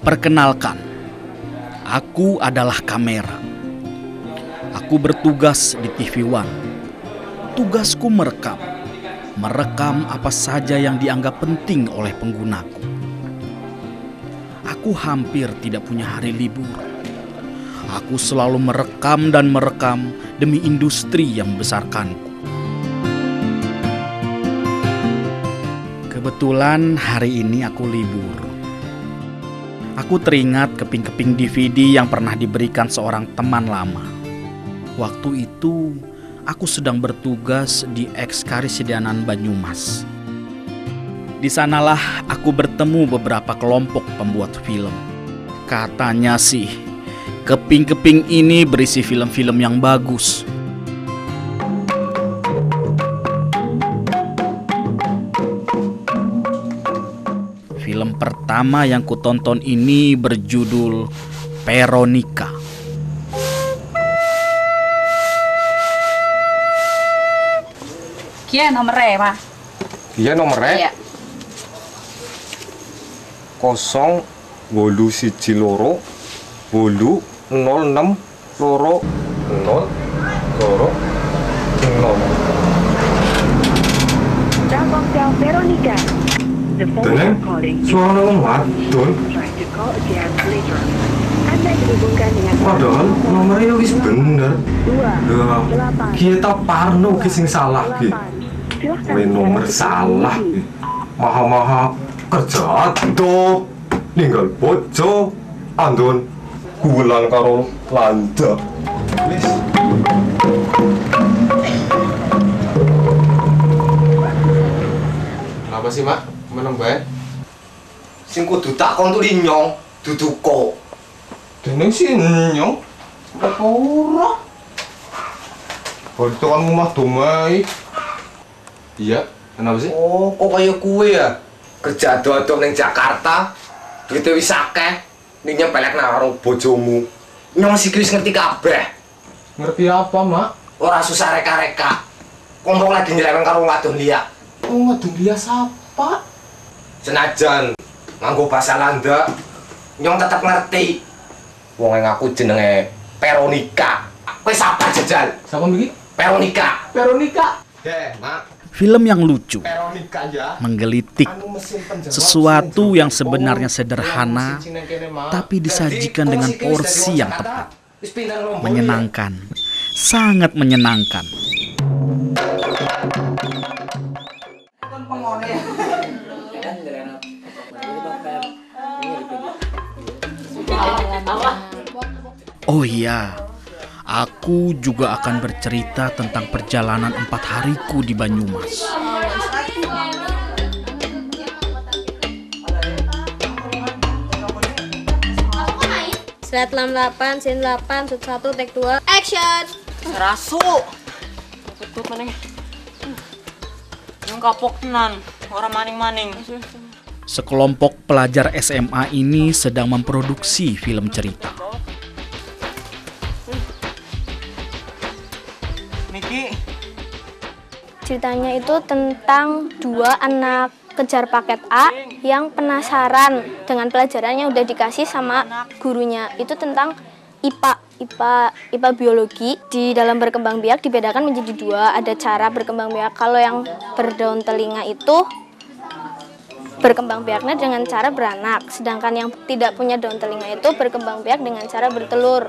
Perkenalkan, aku adalah kamera. Aku bertugas di TV One. Tugasku merekam apa saja yang dianggap penting oleh penggunaku. Aku hampir tidak punya hari libur. Aku selalu merekam demi industri yang membesarkanku. Kebetulan hari ini aku libur. Aku teringat keping-keping DVD yang pernah diberikan seorang teman lama. Waktu itu, aku sedang bertugas di Ekskarisidenan Banyumas. Di sanalah aku bertemu beberapa kelompok pembuat film. Katanya sih, keping-keping ini berisi film-film yang bagus. Film pertama yang kutonton ini berjudul Veronica. Kia nomornya, Pak? Iya nomornya? Iya. 081 loro 8 06 loro 0 loro 0. Telkomsel Veronica. The phone Tenang, you're calling is suara wong wadon. try to call again later. Anda dihubungkan dengan Padahal nomornya wis bener. 2 Lah, 8 kita parno ki sing salah ki. 8. Silahkan Kowe nomor salah ki. Maha-maha kerja adop. Ninggal bojo andon gulan karo landa. Wis. Apa sih, Mak? Meneng bae. Sing kudu tak konturi nyong, dudu ko. Deneng sih nyong. Apa ora? Foto kan rumah domai. Iya, kenapa sih? Oh, kok kaya kue ya? Kerja ado-ado ning Jakarta, duite wis akeh, ning nyepelek karo bojomu. Nyong siki wis ngerti kabeh. Ngerti apa, Mak? Ora susah reka-reka. Kompong lagi nyeleweng karo wadon liya. Oh, ngadu dia siapa? Senajan nganggo bahasa Landa, nyong tetep ngerti. Wong yang aku jenenge Veronica. Kowe sapa jajal? Siapa begini? Veronica. Veronica. Mak. Film yang lucu, Veronica ya. menggelitik, sesuatu yang sebenarnya sederhana, tapi disajikan dengan porsi yang tepat. Menyenangkan, sangat menyenangkan. Oh iya, aku juga akan bercerita tentang perjalanan 4 hariku di Banyumas. Slide 68, scene 8, shoot 1, take 2, action! Serasu. Tutup maneh. Yang kapok tenan, orang maning-maning. Sekelompok pelajar SMA ini sedang memproduksi film cerita. Niki, Ceritanya itu tentang 2 anak kejar paket A yang penasaran dengan pelajaran yang udah dikasih sama gurunya. Itu tentang IPA biologi. Di dalam berkembang biak dibedakan menjadi 2. Ada cara berkembang biak. Kalau yang berdaun telinga itu berkembang biaknya dengan cara beranak. Sedangkan yang tidak punya daun telinga itu berkembang biak dengan cara bertelur.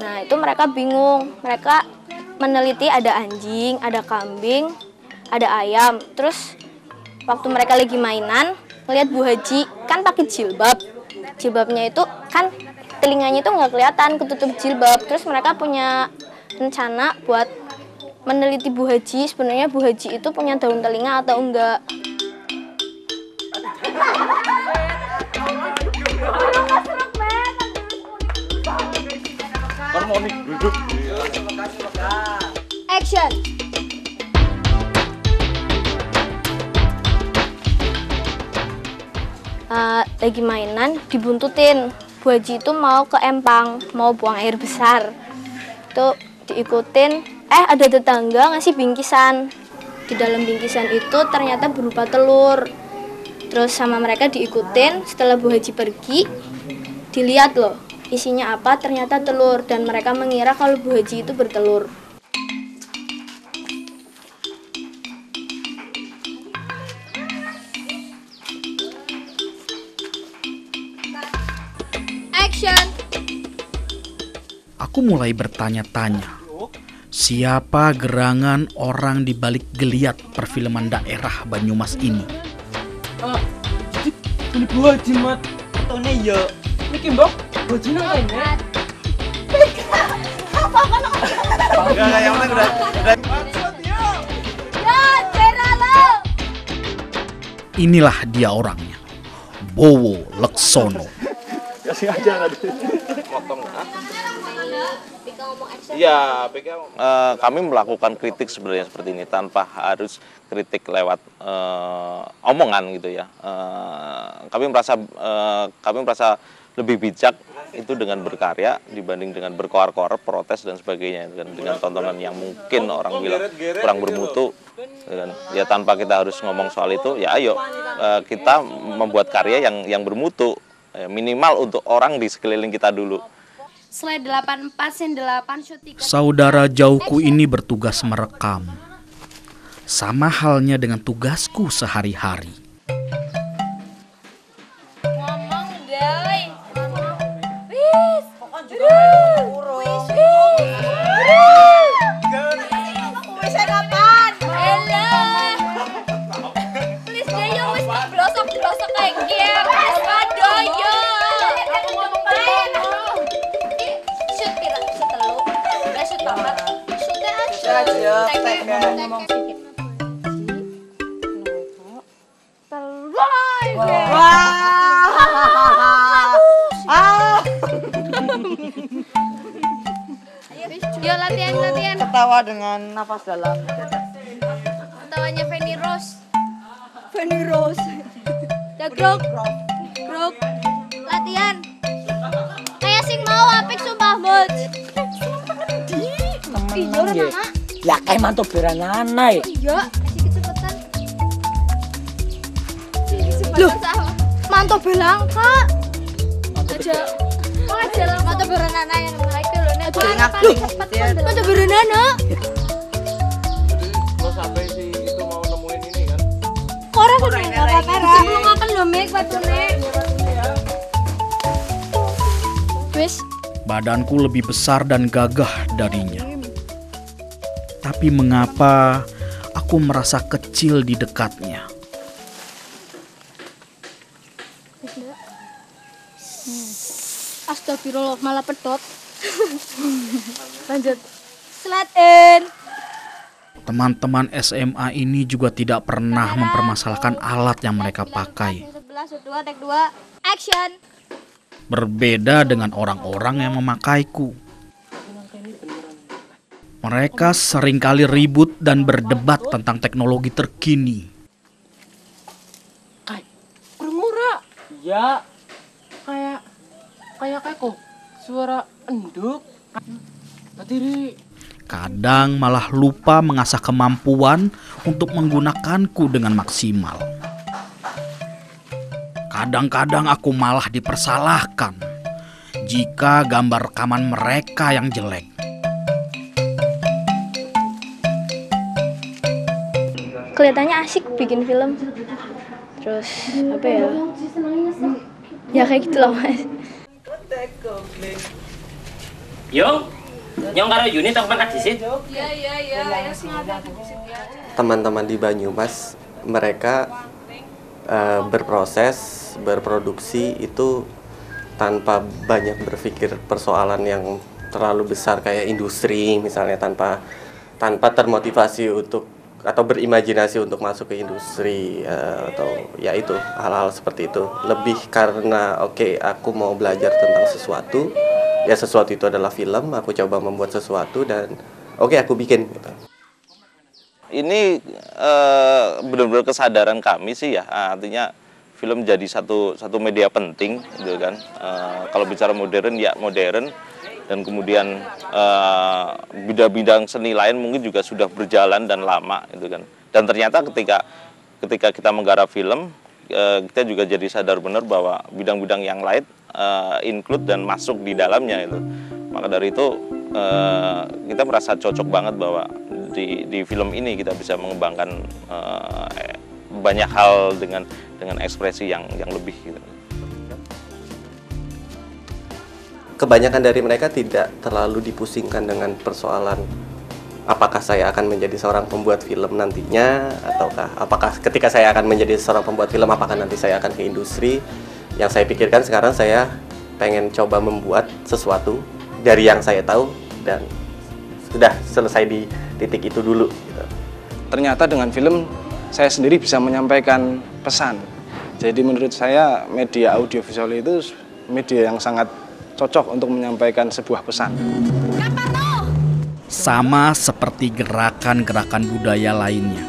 Nah, itu mereka bingung. Mereka meneliti ada anjing, ada kambing, ada ayam. Terus waktu mereka lagi mainan, ngeliat Bu Haji kan pakai jilbab. Jilbabnya itu kan telinganya itu nggak kelihatan, ketutup jilbab. Terus mereka punya rencana buat meneliti Bu Haji. Sebenarnya Bu Haji itu punya daun telinga atau enggak. Action. Lagi mainan dibuntutin. Bu Haji itu mau ke empang, mau buang air besar. Itu diikutin, ada tetangga ngasih bingkisan. Di dalam bingkisan itu ternyata berupa telur. Terus sama mereka diikutin, setelah Bu Haji pergi, Dilihat loh, isinya apa, ternyata telur, dan mereka mengira kalau Bu Haji itu bertelur. Action! Aku mulai bertanya-tanya, siapa gerangan orang di balik geliat perfilman daerah Banyumas ini? Ini Bu Haji mat. Tone ya. Niki Mbok, Bu Haji nang kene. Enggak yang penting udah. Inilah dia orangnya, Bowo Leksono. Iya, kami melakukan kritik sebenarnya seperti ini tanpa harus kritik lewat omongan gitu ya. Kami merasa lebih bijak itu dengan berkarya dibanding dengan berkoar-koar, protes dan sebagainya dengan tontonan yang mungkin orang bilang kurang bermutu. Ya tanpa kita harus ngomong soal itu, ya ayo kita membuat karya yang bermutu, minimal untuk orang di sekeliling kita dulu. Slide 84 sin 8 syuting. Saudara jauhku ini bertugas merekam. Sama halnya dengan tugasku sehari-hari. Ngomong deh. Wis kapan? Please deh yo wis blosok-blosok kayak gini. Wis padha yo. Aku ngomong main. Shoot pira? Shoot telu. Shoot papat. Shoot aja. Ngomong sedikit. Yo latihan. Ketawa dengan nafas dalam. Ketawanya Feni Rose. Ya grok. Latihan. Kayak sing mau apik sumpah mut. Iya Rana. Lah kayak mantuk beranane. Iya, kasih kecepatan. Loh, mantuk belang kak. Aja mantuk beranana yang mereka loh. Mantuk beranana. Kalau sampai si itu mau nemuin ini kan. Orang sudah sebelum makan loh Mek batune. Wis. Badanku lebih besar dan gagah darinya. Tapi mengapa aku merasa kecil di dekatnya? Astagfirullah, malah pedot. Lanjut. Selatin. Teman-teman SMA ini juga tidak pernah mempermasalahkan alat yang mereka pakai. 11, 2, take 2, action. Berbeda dengan orang-orang yang memakaiku. Mereka seringkali ribut dan berdebat tentang teknologi terkini. Kurang ya. Kayak kok suara enduk. Tadi Kadang malah lupa mengasah kemampuan untuk menggunakanku dengan maksimal. Kadang-kadang aku malah dipersalahkan jika gambar rekaman mereka yang jelek. Kelihatannya asik bikin film. Terus apa ya? Ya kayak gitu loh Mas. Yo, nyong karo Yuni tak makan disit. Iya, ayo sing ada. Teman-teman di Banyumas mereka berproses, berproduksi itu tanpa banyak berpikir persoalan yang terlalu besar kayak industri misalnya, tanpa termotivasi untuk atau berimajinasi untuk masuk ke industri atau ya itu hal-hal seperti itu. Lebih karena oke, aku mau belajar tentang sesuatu, ya sesuatu itu adalah film, aku coba membuat sesuatu dan oke, aku bikin gitu. Ini benar-benar kesadaran kami sih ya, artinya film jadi satu media penting gitu kan. Kalau bicara modern ya modern, dan kemudian bidang-bidang seni lain mungkin juga sudah berjalan dan lama gitu kan. Dan ternyata ketika kita menggarap film, kita juga jadi sadar benar bahwa bidang-bidang yang lain include dan masuk di dalamnya itu. Maka dari itu kita merasa cocok banget bahwa di film ini kita bisa mengembangkan banyak hal dengan ekspresi yang lebih gitu. Kebanyakan dari mereka tidak terlalu dipusingkan dengan persoalan apakah saya akan menjadi seorang pembuat film nantinya, ataukah apakah ketika saya akan menjadi seorang pembuat film apakah nanti saya akan ke industri. Yang saya pikirkan sekarang, saya pengen coba membuat sesuatu dari yang saya tahu dan sudah selesai di titik itu dulu gitu. Ternyata dengan film saya sendiri bisa menyampaikan pesan. Jadi menurut saya media audiovisual itu media yang sangat cocok untuk menyampaikan sebuah pesan. Sama seperti gerakan-gerakan budaya lainnya,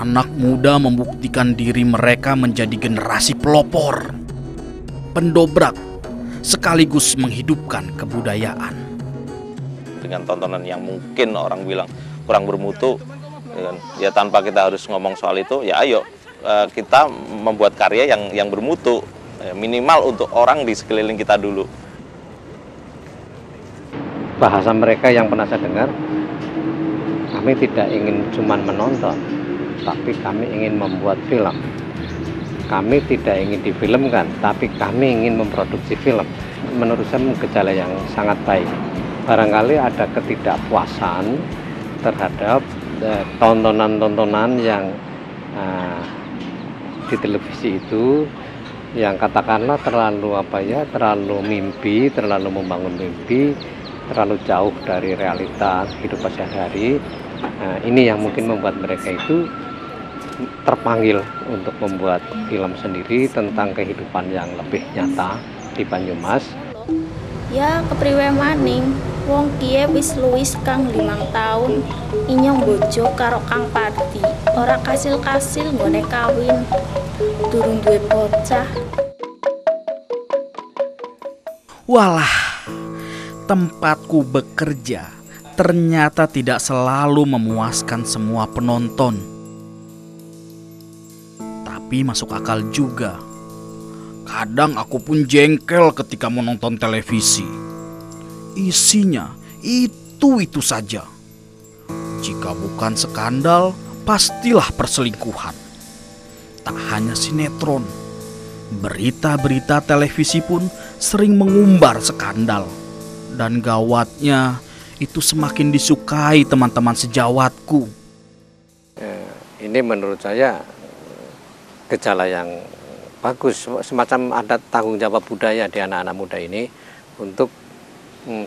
anak muda membuktikan diri mereka menjadi generasi pelopor, pendobrak, sekaligus menghidupkan kebudayaan. Dengan tontonan yang mungkin orang bilang kurang bermutu, ya tanpa kita harus ngomong soal itu, ya ayo kita membuat karya yang bermutu, minimal untuk orang di sekeliling kita dulu. Bahasa mereka yang pernah saya dengar, kami tidak ingin cuma menonton, tapi kami ingin membuat film. Kami tidak ingin difilmkan, tapi kami ingin memproduksi film. Menurut saya gejala yang sangat baik. Barangkali ada ketidakpuasan terhadap tontonan-tontonan yang di televisi itu, yang katakanlah terlalu mimpi, terlalu membangun mimpi, terlalu jauh dari realita hidup sehari-hari. Ini yang mungkin membuat mereka itu terpanggil untuk membuat film sendiri tentang kehidupan yang lebih nyata di Banyumas. Ya kepriwe maning, wong kiye wis luwih kang 5 tahun inyong bojo karo Kang Parti. Ora kasil-kasil nggone kawin, durung duwe bocah. Walah, tempatku bekerja ternyata tidak selalu memuaskan semua penonton. Tapi masuk akal juga. Kadang aku pun jengkel ketika menonton televisi. Isinya itu saja. Jika bukan skandal, pastilah perselingkuhan. Tak hanya sinetron, berita-berita televisi pun sering mengumbar skandal. Dan gawatnya, itu semakin disukai teman-teman sejawatku. Ini menurut saya gejala yang bagus, semacam ada tanggung jawab budaya di anak-anak muda ini untuk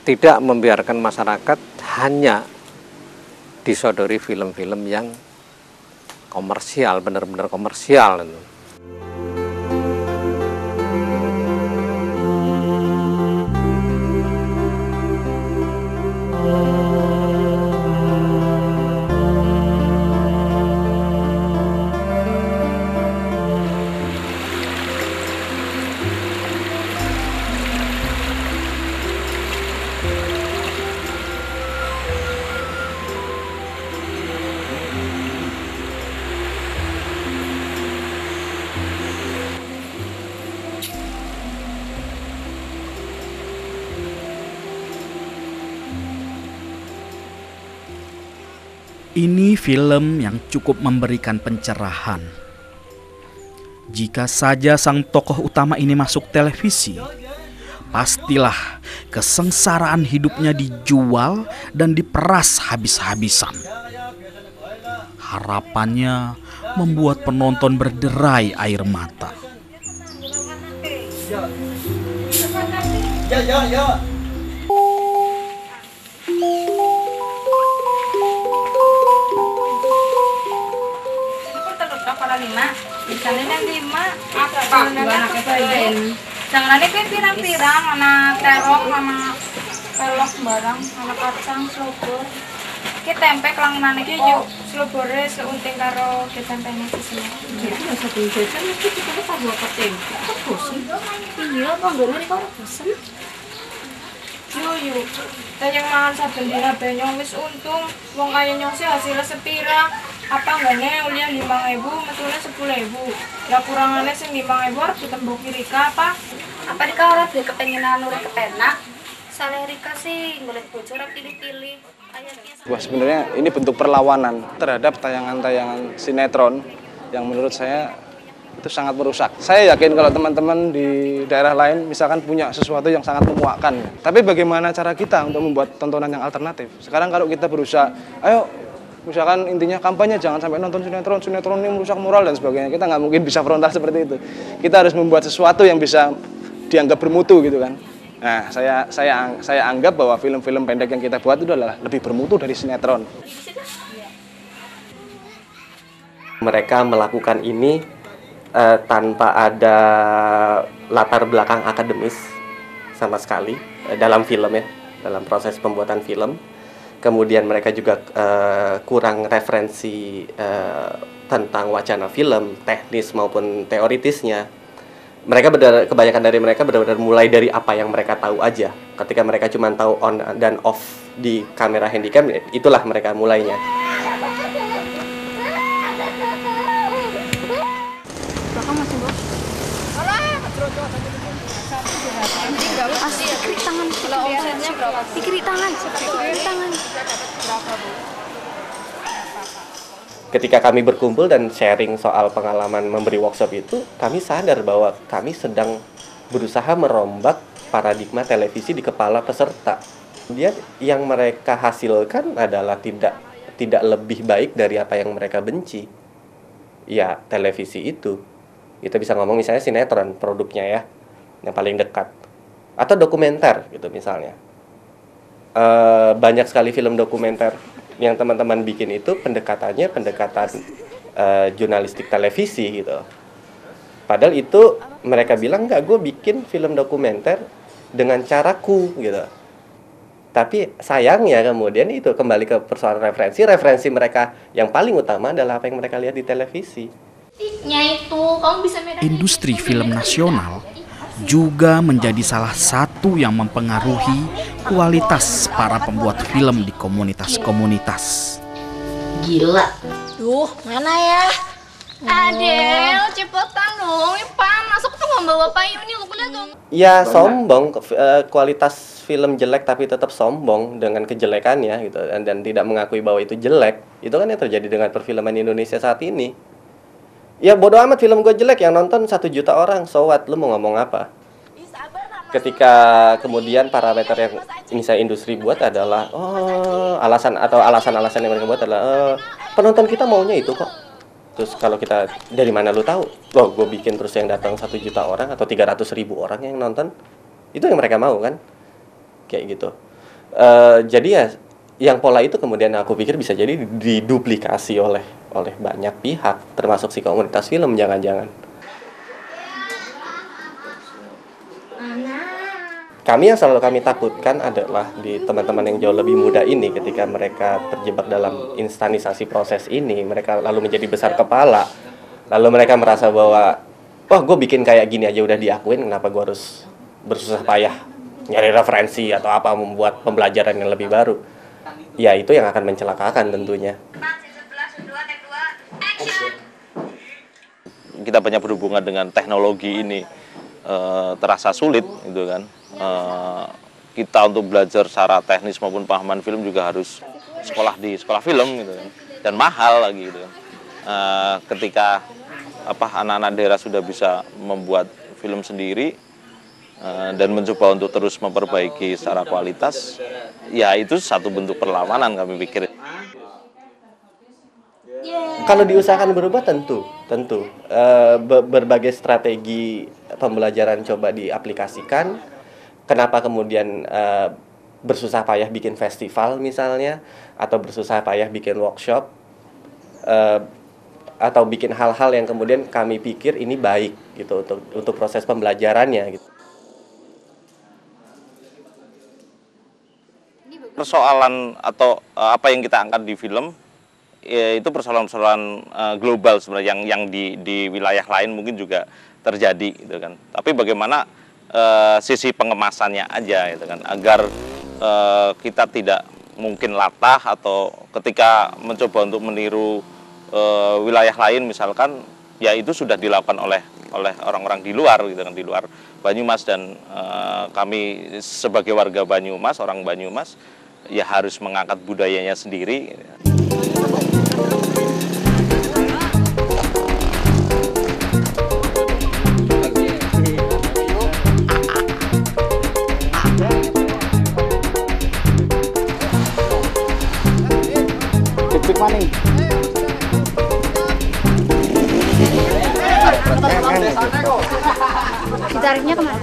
tidak membiarkan masyarakat hanya disodori film-film yang komersial, benar-benar komersial. Ini film yang cukup memberikan pencerahan. Jika saja sang tokoh utama ini masuk televisi, pastilah kesengsaraan hidupnya dijual dan diperas habis-habisan. Harapannya membuat penonton berderai air mata. Ya. Misalnya yang 5 apa jangan ada pirang-pirang mana terong mana pelok barang mana kacang slobor kita tempe kelanginane ki yuk slobore seunting karo ditempene sisine iki lho satu jajan mesti kita tak buat tempe kok bosen iya apa nggone kok bosen yuk tayang mangan saben dina benyong wis untung wong kaya nyong sih hasilnya sepira apa enggaknya ulian 5.000 metulnya 10.000 ya kurangannya sing 5.000 harus ditembok Rika apa Apa Rika ora duwe kepengenan urip kepenak? Saleh Rika sih golek bojo ora pilih-pilih. Wah, sebenarnya ini bentuk perlawanan terhadap tayangan-tayangan sinetron yang menurut saya itu sangat merusak. Saya yakin kalau teman-teman di daerah lain misalkan punya sesuatu yang sangat memuakkan. Tapi bagaimana cara kita untuk membuat tontonan yang alternatif? Sekarang kalau kita berusaha, ayo misalkan intinya kampanye jangan sampai nonton sinetron, sinetron ini merusak moral dan sebagainya. Kita nggak mungkin bisa frontal seperti itu. Kita harus membuat sesuatu yang bisa dianggap bermutu gitu kan. Nah, saya anggap bahwa film-film pendek yang kita buat itu adalah lebih bermutu dari sinetron. Mereka melakukan ini tanpa ada latar belakang akademis sama sekali dalam film ya, dalam proses pembuatan film. Kemudian mereka juga kurang referensi tentang wacana film, teknis maupun teoritisnya. Kebanyakan dari mereka benar-benar mulai dari apa yang mereka tahu aja. Ketika mereka cuma tahu on dan off di kamera handycam, itulah mereka mulainya. Belakang masih bos. Asli kiri tangan. Kalau omsetnya berapa? Kiri tangan. Kiri tangan. Berapa bu? Ketika kami berkumpul dan sharing soal pengalaman memberi workshop itu, kami sadar bahwa kami sedang berusaha merombak paradigma televisi di kepala peserta. Kemudian yang mereka hasilkan adalah tidak lebih baik dari apa yang mereka benci. Ya, televisi itu. Kita bisa ngomong misalnya sinetron produknya ya, yang paling dekat. Atau dokumenter gitu misalnya. Banyak sekali film dokumenter yang teman-teman bikin itu pendekatan jurnalistik televisi gitu. Padahal itu mereka bilang enggak, gue bikin film dokumenter dengan caraku gitu. Tapi sayangnya kemudian itu kembali ke persoalan referensi mereka yang paling utama adalah apa yang mereka lihat di televisi. Industri film nasional juga menjadi salah satu yang mempengaruhi kualitas para pembuat film di komunitas-komunitas. Gila. Duh, mana ya? Adel, cepetan dong. Pan, masuk tuh nggak bawa payung nih, lu lihat dong. Ya sombong, kualitas film jelek tapi tetap sombong dengan kejelekannya gitu, dan tidak mengakui bahwa itu jelek. Itu kan yang terjadi dengan perfilman Indonesia saat ini. Ya bodo amat film gue jelek, yang nonton 1 juta orang, so what, lu mau ngomong apa? Ketika kemudian parameter yang misalnya industri buat adalah alasan yang mereka buat adalah penonton kita maunya itu kok. Terus kalau kita dari mana lu tahu? Loh, gue bikin terus yang datang 1 juta orang atau 300.000 orang yang nonton, itu yang mereka mau kan? Kayak gitu. Jadi ya yang pola itu kemudian aku pikir bisa jadi diduplikasi oleh banyak pihak, termasuk si komunitas film jangan-jangan. Yang selalu kami takutkan adalah di teman-teman yang jauh lebih muda ini, ketika mereka terjebak dalam instanisasi proses ini, mereka lalu menjadi besar kepala, lalu mereka merasa bahwa gue bikin kayak gini aja udah diakuin, kenapa gue harus bersusah payah nyari referensi atau apa, membuat pembelajaran yang lebih baru. Ya itu yang akan mencelakakan tentunya. Kita banyak berhubungan dengan teknologi ini, terasa sulit gitu kan. Kita untuk belajar secara teknis maupun pahaman film juga harus sekolah di sekolah film gitu kan, dan mahal lagi gitu kan. Ketika anak-anak daerah sudah bisa membuat film sendiri dan mencoba untuk terus memperbaiki secara kualitas, ya itu satu bentuk perlawanan kami pikir. Kalau diusahakan berubah tentu berbagai strategi pembelajaran coba diaplikasikan. Kenapa kemudian bersusah payah bikin festival misalnya, atau bersusah payah bikin workshop, atau bikin hal-hal yang kemudian kami pikir ini baik gitu untuk proses pembelajarannya gitu. Persoalan atau apa yang kita angkat di film ya, itu persoalan-persoalan global sebenarnya yang di wilayah lain mungkin juga terjadi gitu kan. Tapi bagaimana sisi pengemasannya aja gitu kan, agar kita tidak mungkin latah atau ketika mencoba untuk meniru wilayah lain misalkan ya itu sudah dilakukan oleh orang-orang di luar gitu kan, di luar Banyumas, dan kami sebagai warga Banyumas, orang Banyumas ya harus mengangkat budayanya sendiri. Maning. Ditariknya kemana?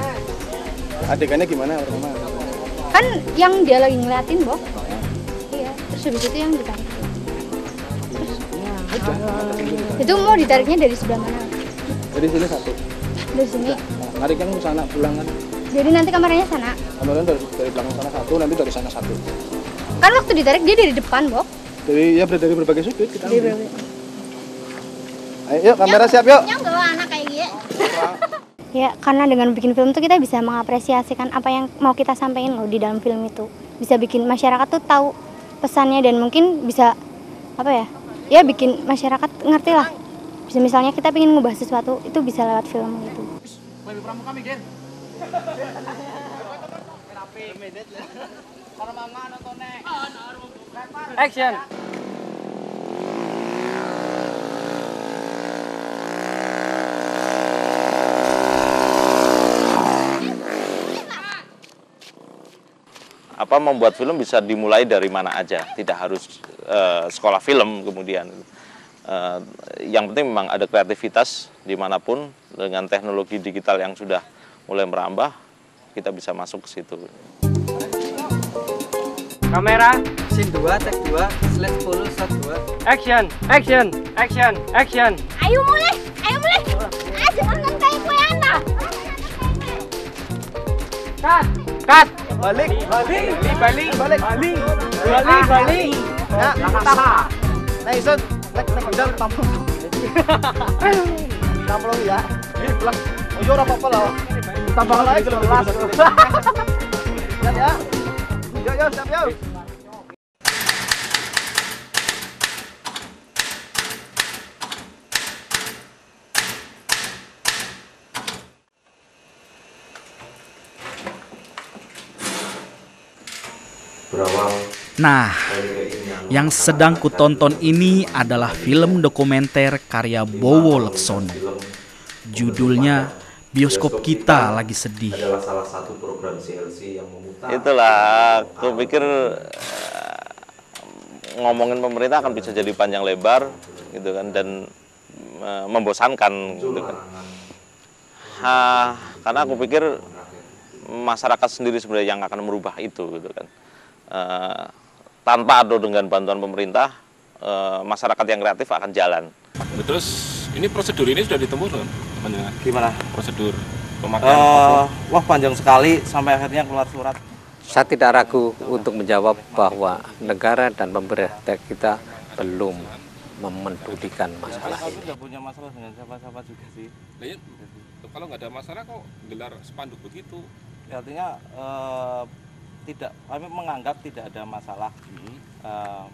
Adegannya gimana pertama? Kan yang dia lagi ngeliatin, Bok. Iya, terus habis itu yang ditarik. Itu mau ditariknya dari sebelah mana? Dari sini satu. Dari sini. Nariknya ke sana pulang kan. Jadi nanti kameranya sana. Kameranya dari belakang sana satu, nanti dari sana satu. Kan waktu ditarik dia dari depan, Bok. Dari berbagai sudut kita ambil. Ayo, kamera siap yuk. Yang bawa anak kayak gini. Ya, karena dengan bikin film tuh kita bisa mengapresiasikan apa yang mau kita sampaikan loh di dalam film itu. Bisa bikin masyarakat tuh tahu pesannya, dan mungkin bisa apa ya? Ya bikin masyarakat ngerti lah. Bisa misalnya kita pengen ngubah sesuatu, itu bisa lewat film gitu. Action. Apa membuat film bisa dimulai dari mana aja, tidak harus sekolah film kemudian. Yang penting memang ada kreativitas dimanapun, dengan teknologi digital yang sudah mulai merambah, kita bisa masuk ke situ. Kamera. Scene 2, take 2, slide 10, shot 2. Action, action, action, action. Ayo mulai, ayo mulai. Jangan kayak kue anak. Cut, cut. Balik. Ya, Nah, Isun, naik pedal tampung. Tampung ya. Ini pulang. Oh, yo ora apa-apa lah. Tambah lagi kelas. Siap ya. Yo, siap yo. Nah, yang sedang kutonton ini adalah film dokumenter karya Bowo Leksono. Judulnya Bioskop Kita Lagi Sedih. Adalah salah satu program CLC yang memutar. Itulah, aku pikir ngomongin pemerintah akan bisa jadi panjang lebar gitu kan, dan membosankan gitu kan. Karena aku pikir masyarakat sendiri sebenarnya yang akan merubah itu gitu kan. Tanpa atau dengan bantuan pemerintah, masyarakat yang kreatif akan jalan. Terus ini prosedur ini sudah ditempuh kan? Gimana? Prosedur pemakaian? Wah, panjang sekali sampai akhirnya keluar surat. Saya tidak ragu untuk menjawab bahwa negara dan pemerintah kita belum memendulikan masalah ini. Tidak punya masalah dengan siapa-siapa juga sih. Kalau nggak ada masalah kok gelar spanduk begitu? Ya, artinya tidak, kami menganggap tidak ada masalah ini,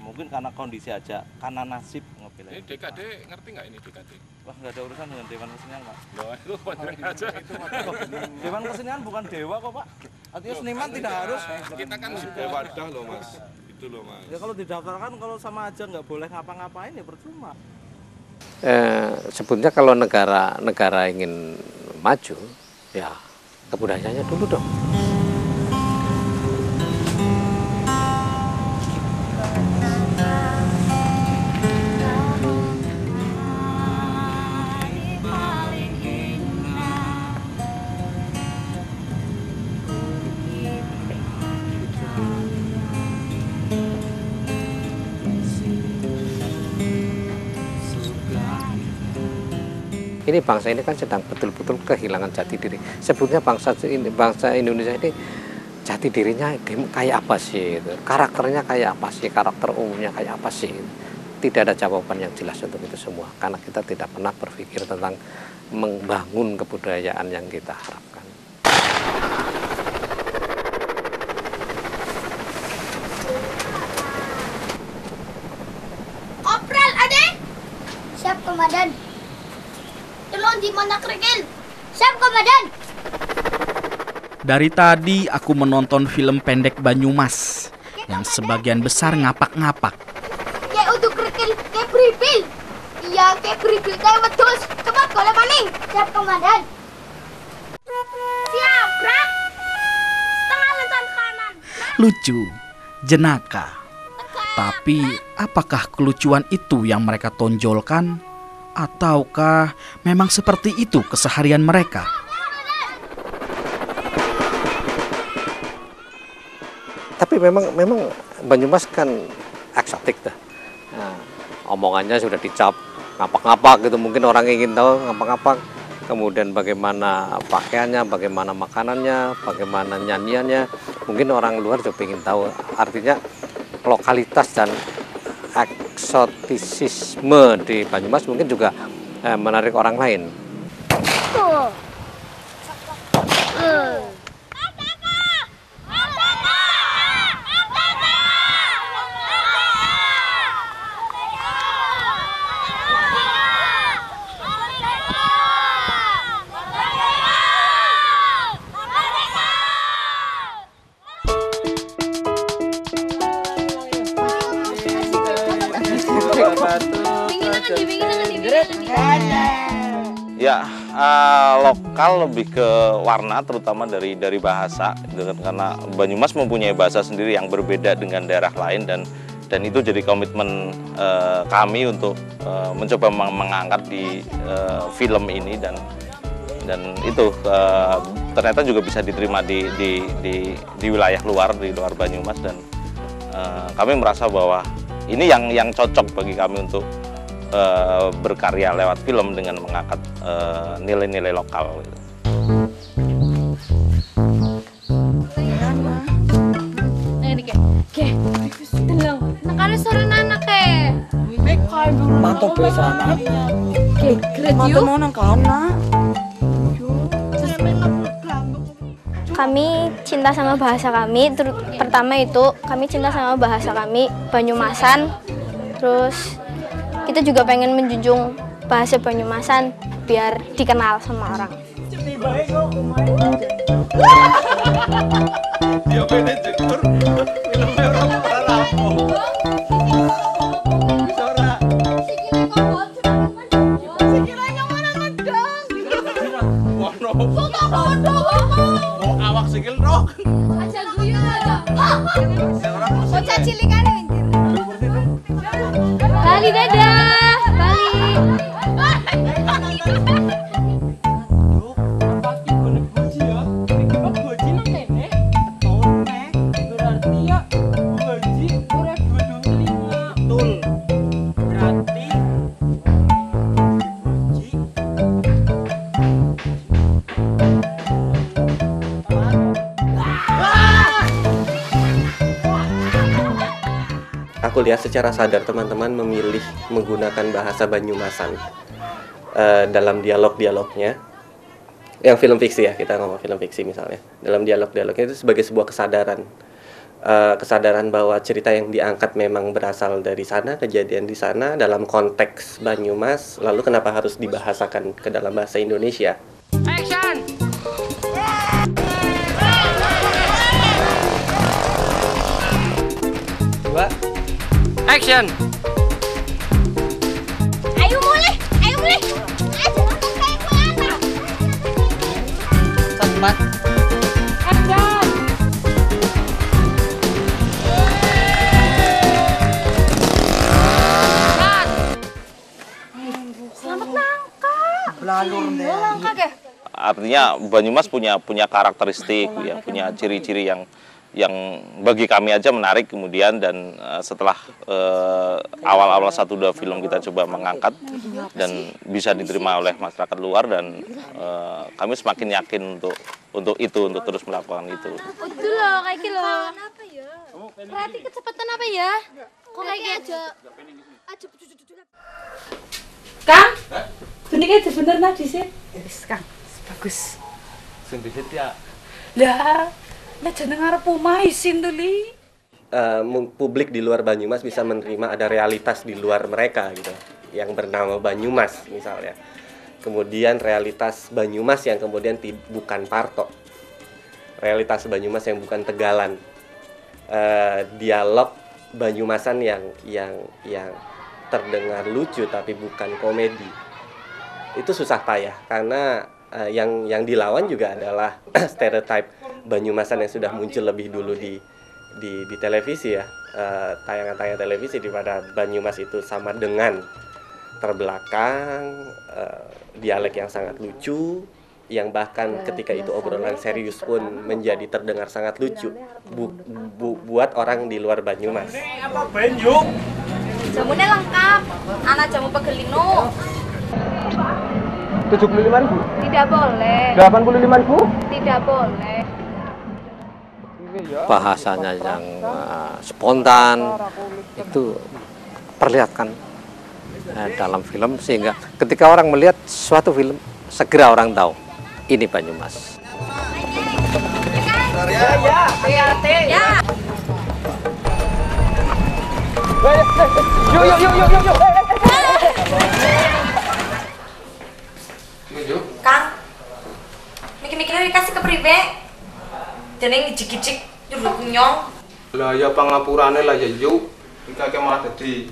mungkin karena kondisi aja, karena nasib. Ini DKD ngerti nggak ini DKD? Wah, nggak ada urusan dengan Dewan Kesenian, Pak. Loh, itu panjang aja. Dewan Kesenian bukan dewa kok, Pak. Artinya seniman tidak harus. Kita kan sebuah wadah loh, Mas. Itu loh, Mas. Ya kalau didaftarkan, kalau sama aja nggak boleh ngapa-ngapain ya percuma. Sebetulnya kalau negara ingin maju, ya kebudayaannya dulu dong. Ini bangsa ini kan sedang betul-betul kehilangan jati diri. Sebetulnya bangsa Indonesia ini jati dirinya kayak apa sih? Karakternya kayak apa sih? Karakter umumnya kayak apa sih? Tidak ada jawaban yang jelas untuk itu semua. Karena kita tidak pernah berpikir tentang membangun kebudayaan yang kita harapkan. Kopral, Ade. Siap, Komandan. Tolong di mana kerikil. Siap, Komandan. Dari tadi aku menonton film pendek Banyumas yang sebagian besar ngapak-ngapak. Kayak untuk kerikil, kayak beripil. Iya, kayak beripil, kayak wedus. Cepat, golek maning. Siap, Komandan. Siap, gerak. Setengah lencan kanan. Lucu, jenaka. Tapi apakah kelucuan itu yang mereka tonjolkan? Ataukah memang seperti itu keseharian mereka? Tapi memang Banyumas kan eksotik dah. Nah, omongannya sudah dicap ngapak-ngapak gitu. Mungkin orang ingin tahu ngapak-ngapak. Kemudian bagaimana pakaiannya, bagaimana makanannya, bagaimana nyanyiannya. Mungkin orang luar juga ingin tahu. Artinya lokalitas dan eksotisisme di Banyumas mungkin juga menarik orang lain. Ya, lokal lebih ke warna, terutama dari bahasa, karena Banyumas mempunyai bahasa sendiri yang berbeda dengan daerah lain, dan itu jadi komitmen kami untuk mencoba mengangkat di film ini, dan itu ternyata juga bisa diterima di wilayah luar, di luar Banyumas, dan kami merasa bahwa ini yang cocok bagi kami untuk berkarya lewat film dengan mengangkat nilai-nilai lokal. Mantap sana. Kami cinta sama bahasa kami. Pertama itu kami cinta sama bahasa kami, Banyumasan. Terus kita juga pengen menjunjung bahasa Banyumasan biar dikenal sama orang. Awak sikil dong. Aja guyu aja. Bocah cilikane minggir. Bali dadah, Bali. Aku lihat secara sadar teman-teman memilih menggunakan bahasa Banyumasan dalam dialog-dialognya. Yang film fiksi ya, kita ngomong film fiksi misalnya. Dalam dialog-dialognya itu sebagai sebuah kesadaran. Kesadaran bahwa cerita yang diangkat memang berasal dari sana, kejadian di sana, dalam konteks Banyumas, lalu kenapa harus dibahasakan ke dalam bahasa Indonesia? Action! Dua. Action! Ayo mulai, ayo mulai. Ayo nonton kayak gue anak. Cepat. Action! Selamat nangkap. Belalur deh. Nangkap ya? Artinya Banyumas punya karakteristik, ya, punya ciri-ciri yang bagi kami aja menarik. Kemudian dan setelah awal-awal 1-2 film kita coba mengangkat dan bisa diterima oleh masyarakat luar, dan kami semakin yakin untuk terus melakukan itu. Itu loh, kayak gitu loh. Apa ya? Berarti kecepatan apa ya? Kok kayak aja? Aja Kang, ini kayak bener tadi sih. Yes, Kang, bagus. Sendiri ya. Lah, jeneng arep omah isin to li. Publik di luar Banyumas bisa menerima ada realitas di luar mereka gitu, yang bernama Banyumas misalnya. kemudian realitas Banyumas yang kemudian bukan Parto, realitas Banyumas yang bukan Tegalan, dialog Banyumasan yang terdengar lucu tapi bukan komedi. Itu susah payah karena yang dilawan juga adalah stereotype Banyumasan yang sudah muncul lebih dulu di televisi ya, tayangan-tayangan televisi, di mana Banyumas itu sama dengan terbelakang, dialek yang sangat lucu, yang bahkan ketika itu obrolan serius pun menjadi terdengar sangat lucu buat orang di luar Banyumas. Apa Benjuk? Jamunya lengkap, anak jamu pegelino. 75.000? Tidak boleh. 85.000? Tidak boleh. Bahasanya yang spontan itu perlihatkan dalam film, sehingga ketika orang melihat suatu film segera orang tahu ini Banyumas. Yuk. Kang, mikir-mikirnya dikasih ke pribe. Jadi ngijik-ijik nyuruh nyong. Lah ya pangapurane lah ya yuk. Iki malah dadi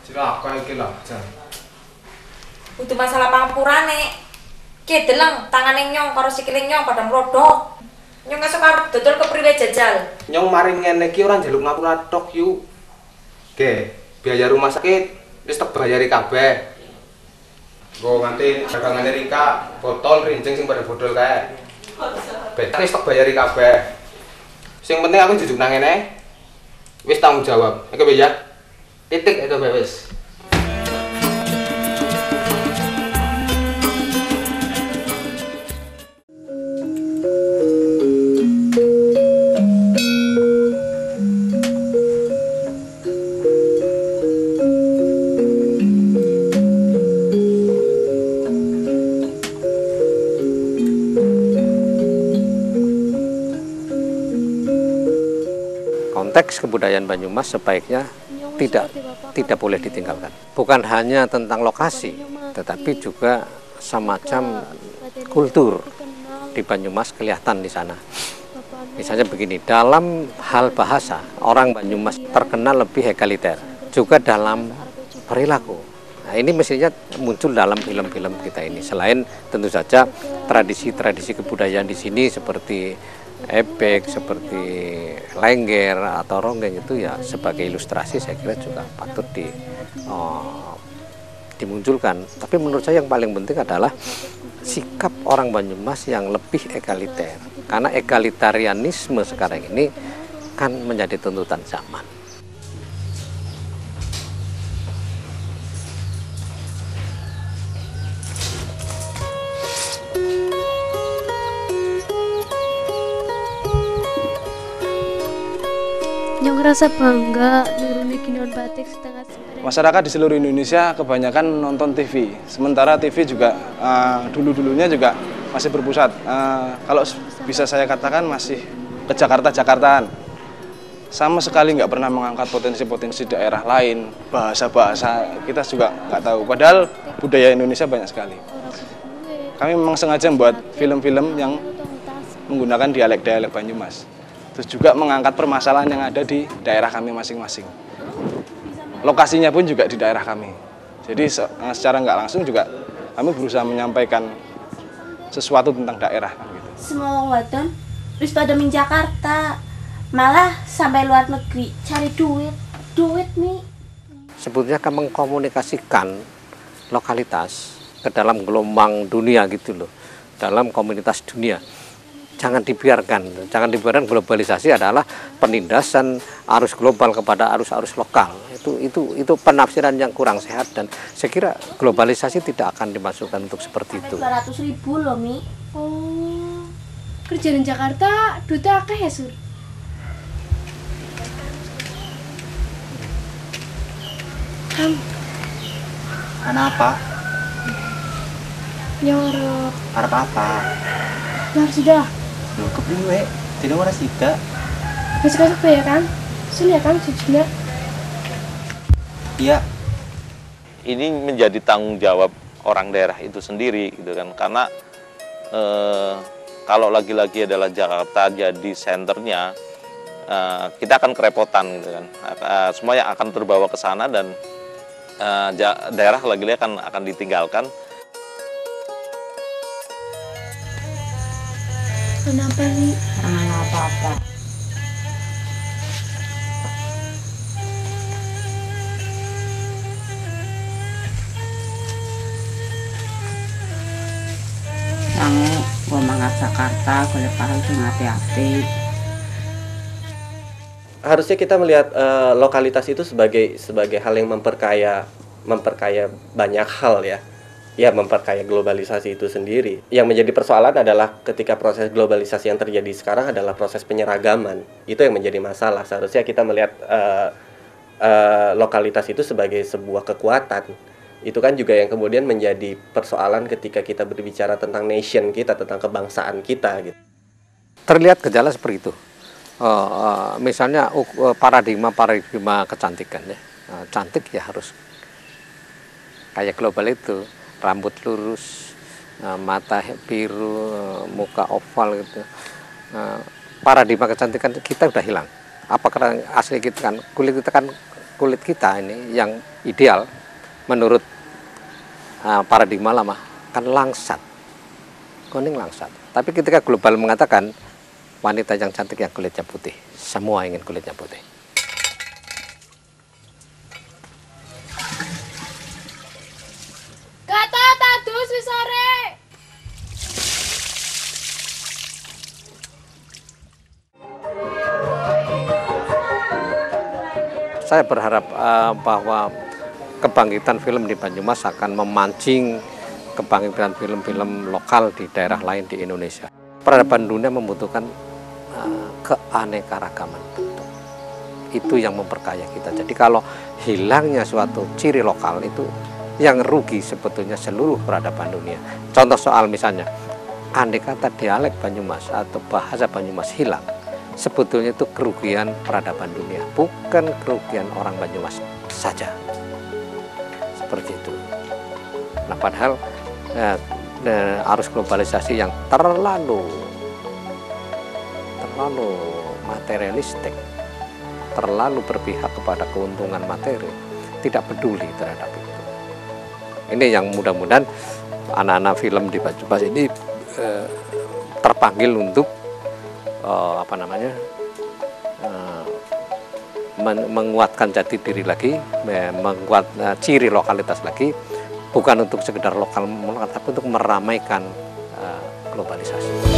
cilaka iki lah. Udah masalah pangapurane. Ki deleng tangane nyong karo sikile nyong pada mrodok. Nyong esuk arep dodol ke priwe jajal. Nyong maring ngene iki ora njaluk ngapura tok yuk. Oke, biaya rumah sakit wis tak bayari kabeh. Go nganti dagangane Rika, botol rincing sing pada bodol kae. Betul wis tak bayari kabeh. Sing penting aku jujuk nang ngene. Wis tanggung jawab. Oke ya. Titik itu wis. Konteks kebudayaan Banyumas sebaiknya tidak boleh ditinggalkan. Bukan hanya tentang lokasi, tetapi juga semacam kultur di Banyumas kelihatan di sana. Misalnya begini, dalam hal bahasa, orang Banyumas terkenal lebih egaliter, juga dalam perilaku. Nah, ini mestinya muncul dalam film-film kita ini. Selain tentu saja tradisi-tradisi kebudayaan di sini seperti ebek, seperti lengger atau ronggeng, itu ya sebagai ilustrasi saya kira juga patut dimunculkan. Tapi menurut saya yang paling penting adalah sikap orang Banyumas yang lebih egaliter, karena egalitarianisme sekarang ini kan menjadi tuntutan zaman. Yang ngerasa bangga nuruni ginian batik setengah. Masyarakat di seluruh Indonesia kebanyakan nonton TV, sementara TV juga dulu-dulunya juga masih berpusat, kalau bisa saya katakan masih ke Jakarta-Jakartaan. Sama sekali nggak pernah mengangkat potensi-potensi daerah lain, bahasa-bahasa kita juga nggak tahu, padahal budaya Indonesia banyak sekali. Kami memang sengaja membuat film-film yang menggunakan dialek-dialek Banyumas. Terus juga mengangkat permasalahan yang ada di daerah kami masing-masing. Lokasinya pun juga di daerah kami. Jadi secara nggak langsung juga kami berusaha menyampaikan sesuatu tentang daerah. Gitu. Semua orang wadon wis pada min Jakarta, malah sampai luar negeri cari duit nih. Sebetulnya kan mengkomunikasikan lokalitas ke dalam gelombang dunia gitu loh, dalam komunitas dunia. Jangan dibiarkan globalisasi adalah penindasan arus global kepada arus-arus lokal. Itu penafsiran yang kurang sehat, dan saya kira globalisasi tidak akan dimasukkan untuk seperti itu. 200.000 loh, Mi. Oh, kerja di Jakarta duitnya akeh ya, Sur? Apa? Yang harap apa? Yang sudah. Loh, kepriwe? Tidak orang sida. Besok-besok ya kan? Sun ya kan, sejujurnya. Iya. Ini menjadi tanggung jawab orang daerah itu sendiri gitu kan, karena kalau lagi-lagi adalah Jakarta jadi senternya, kita akan kerepotan gitu kan, semuanya akan terbawa ke sana dan daerah lagi-lagi akan ditinggalkan. Kenapa nih? Jangan apa-apa. Sange, gua mangkat Jakarta, gue paham tuh hati-hati. Harusnya kita melihat lokalitas itu sebagai hal yang memperkaya banyak hal ya. Ya, memperkaya globalisasi itu sendiri. Yang menjadi persoalan adalah ketika proses globalisasi yang terjadi sekarang adalah proses penyeragaman. Itu yang menjadi masalah. Seharusnya kita melihat lokalitas itu sebagai sebuah kekuatan. Itu kan juga yang kemudian menjadi persoalan ketika kita berbicara tentang nation kita, tentang kebangsaan kita gitu. Terlihat gejala seperti itu. Misalnya paradigma kecantikan ya. Cantik ya harus kayak global itu. Rambut lurus, mata biru, muka oval gitu. Paradigma kecantikan kita udah hilang. Apakah asli kita kan kulit kita ini yang ideal menurut paradigma lama kan langsat, kuning langsat. Tapi ketika global mengatakan wanita yang cantik yang kulitnya putih, semua ingin kulitnya putih. Saya berharap bahwa kebangkitan film di Banyumas akan memancing kebangkitan film-film lokal di daerah lain di Indonesia. Peradaban dunia membutuhkan keanekaragaman bentuk. Itu yang memperkaya kita. Jadi kalau hilangnya suatu ciri lokal itu yang rugi sebetulnya seluruh peradaban dunia. Contoh soal misalnya, andai kata dialek Banyumas atau bahasa Banyumas hilang, sebetulnya itu kerugian peradaban dunia, bukan kerugian orang Banyumas saja. Seperti itu. Nah, padahal arus globalisasi yang terlalu materialistik, terlalu berpihak kepada keuntungan materi, tidak peduli terhadap itu. Ini yang mudah-mudahan anak-anak film di Banyumas ini terpanggil untuk menguatkan jati diri lagi, menguat ciri lokalitas lagi, bukan untuk sekedar lokal, tapi untuk meramaikan globalisasi.